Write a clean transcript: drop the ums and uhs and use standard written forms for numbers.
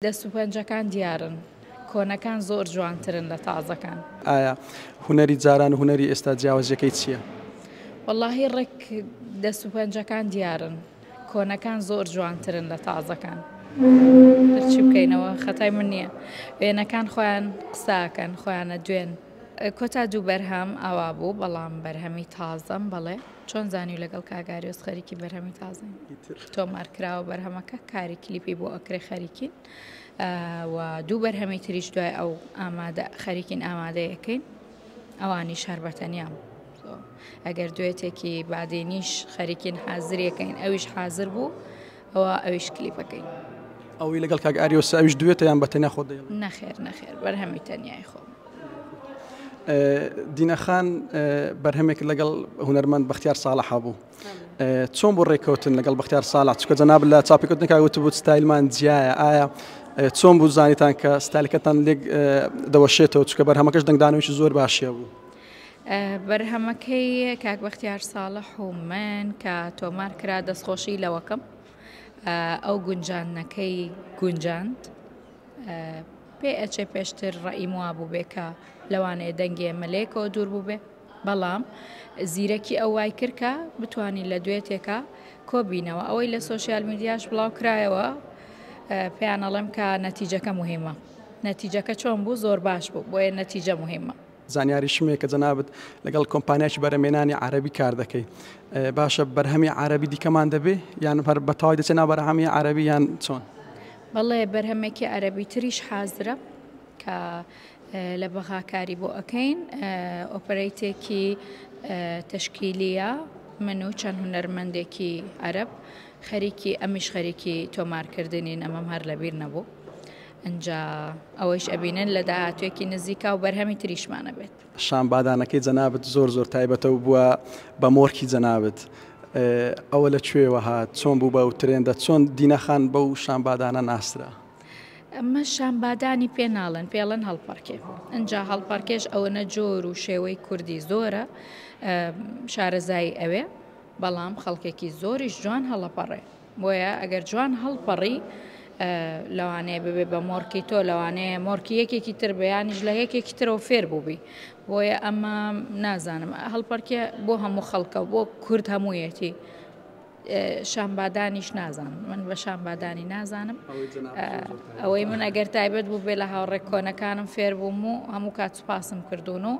دەست و پەنجەکان دیارن، کۆنەکان زۆر جوانترن لە تازەکان. ئایا هونەری جاران و هونەری ئێستا جیاوازیەکەی چییە؟ وەڵاهی ڕێک دەست و پەنجەکان دیارن، کۆنەکان زۆر جوانترن لە تازەکان. چی بکەینەوە خەتای من نییە. وێنەکان خۆیان قساکەن خۆیانە دوێن. کۆتا دوو بەرهەم ئاوا بوو بەڵام بەرهەمی تازەم بەڵێ چۆن زانی لەگەڵ کاگاریۆس خەریکی بەرهەمی تازەین. تۆمارکراوە بەرهەمەکە کاری کلیپی بۆ ئەکرێ خەریکین و دوو بەرهەمی تریش دوای ئەو خەریکین ئامادەیەکەین ئەوانی شاربەتەنیام. ئەگەر دوێتێکی بادێنیش خەریکین حازرەکەین ئەویش حازر بوو ئەوە ئەویش کلیپەکەین. ئەوی لەگەڵ کاگاریۆس ئەویش دوێتە یان بەتەنیا خۆ دەیڵێ؟ نەخێر بەرهەمی تەنیای خۆ. دینەخان بەرهەمێک لەگەڵ هونەرمەند بەختیار ساڵح هەبوو. چۆن بۆ ڕێککەوتن لەگەڵ بەختیار ساڵح چکە جەناب لە چاپیکردنەکە وتبوو ستایلمان جیایە، ئایا چۆن بوو زانیتان کە ستایلەکەتان لێک دەوەشێتەوە چکە بەرهەمەکەش دەنگدانەوەیشی زۆر باشیە بوو؟ بەرهەمەکەی کاک بەختیار ساڵح و من کە تۆمار کرا دەستخۆشی لەوەکەم ئەو گونجانەکەی گونجاند پێ ئەچێ پێشتر ڕەئیم وا بوو بێ کە لەوانەیە دەنگێ مەلەیەکەوە دوور بوو بێ، بەڵام زیرەکی ئەو وای کردکە بتوانین لە دوێتێکە کۆبینەوە ئەوەی لە سۆشیال میدیاش بڵاو کرایەوە پێیان ئەڵێم کە نەتیجەکە مهمە. نەتیجەکە چۆن بوو زۆر باش بوو بۆیە نەتیجە مهمە. زانیاری شمێک کە جەنابەت لەگەڵ کۆمپانیایکی بەرهەمێنانی عەرەبی کار دەکەی، باشە بەرهەمی عەرەبی دیکەمان دەبێ یان بەتەواوی دەچێت ناو بەرهەمی عەرەبی یان چۆن؟ بەڵێ بەرهەمێکی عەرەبی تریش حازرە کە لە بەغاکاری بۆ ئەەکەین ئۆپەرەیتێکی تەشکیلیە من و چەند هونەرمەندێکی عەرەب خەریکی ئەمیش خەریکی تۆمارکردنین ئەمەم هەر لەبیر نەبوو. ئەنجا ئەوەیش ئەبینن لە داهاتوێکی نزیکا و بەرهەمی تریشمانە بێت. شانبادانەکەی جەنابەت زۆر تایبەتەوە بووە بە مۆرکی جەنابەت. ئەوە لەکوێوە هات چۆن بوو بە و ترێندە چۆن دینەخان بەو شانبادانە ناسرا؟ ئەمە شانبادانی پێ ناڵێن پێڵەن هەڵپەرکێ. ئەنجا هەڵپەرکێش ئەوەنە جۆر و شێوەی کوردی زۆرە شارەزایی ئەوێ، بەڵام خەڵکێکی زۆریش جوان هەڵەپەڕێ. بۆیە ئەگەر جوان هەڵپەڕی لەوانەیە ببێ بە مۆرکی تۆ لەوانەیە مۆرکی یەکێکی تر بەیانیش لە یەکێکی ترەوە فێر بووبی. بۆیە ئەمە نازانم هەڵپەرکێ بۆ هەموو خەڵکە بۆ کورد هەموویەتی شانبادانیش نازانم. من بە شانبادانی نازانم. ئەوەی من ئەگەر تایبەت بوو بێ لە هاوڕێک کۆنەکانم فێر بووم و هەموو کات سوپاسم کردوون و